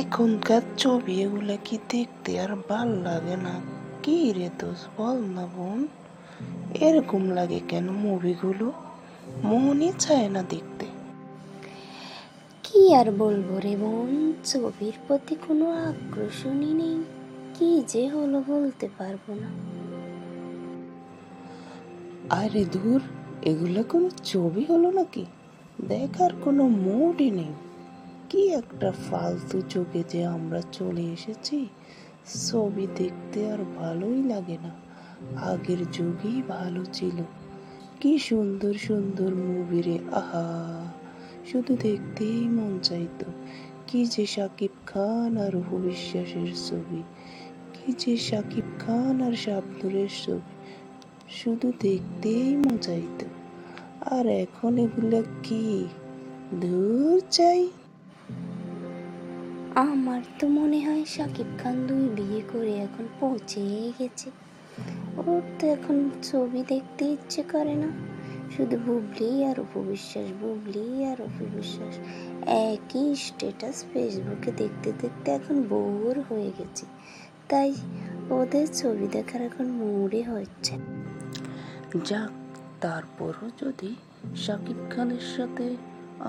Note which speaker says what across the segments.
Speaker 1: এখনকার ছবি এগুলো কি দেখতে আর ভাল লাগে না? কি রে দোষ বল না বোন, এরকম লাগে কেন মুভিগুলো? মনই চায় না দেখতে।
Speaker 2: কি আর বলবো রে বোন, ছবির প্রতি কোনো আকর্ষণই নেই। কি যে হলো বলতে পারবো না।
Speaker 1: আরে ধুর, এগুলো কোনো ছবি হলো নাকি? দেখার কোনো মুডই নেই। কি একটা ফালতু যুগে যে আমরা চলে এসেছি, ছবি দেখতে আর ভালোই লাগে না। আগের যুগই ভালো ছিল। কি সুন্দর সুন্দর মুভি রে, আহা, শুধু দেখতেই মন চাইতো। কি যে শাকিব খান আর অপু বিশ্বাসের ছবি, কি যে শাকিব খান আর শাবনূরের ছবি, শুধু দেখতেই মন চাইতো। আর এখন এগুলো কি, ধুর চাই।
Speaker 2: আমার তো মনে হয় শাকিব খান 2 বিয়ে করে এখন পৌঁছে গেছে। ওর তো এখন ছবি দেখতে ইচ্ছে করে না। শুধু বুবলি আর অপু বিশ্বাস, বুবলি আর অপু বিশ্বাস, একই স্ট্যাটাস ফেসবুকে দেখতে দেখতে এখন বোর হয়ে গেছি। তাই ওদের ছবি দেখার এখন মুডই হচ্ছে।
Speaker 1: যাক, তারপরও যদি শাকিব খানের সাথে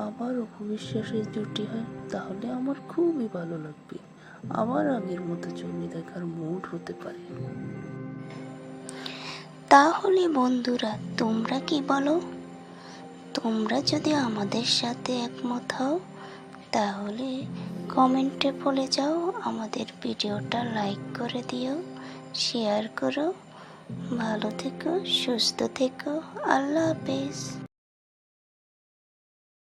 Speaker 1: আবার অপু বিশ্বাসের জুটি হয় তাহলে আমার খুবই ভালো লাগবে। আবার আগের মতো ছবি দেখার মুড হতে পারে।
Speaker 2: তাহলে বন্ধুরা, তোমরা কি বলো? তোমরা যদি আমাদের সাথে একমত হও তাহলে কমেন্টে বলে যাও। আমাদের ভিডিওটা লাইক করে দিও, শেয়ার করো। ভালো থেকো, সুস্থ থেকো। আল্লাহ হাফেজ।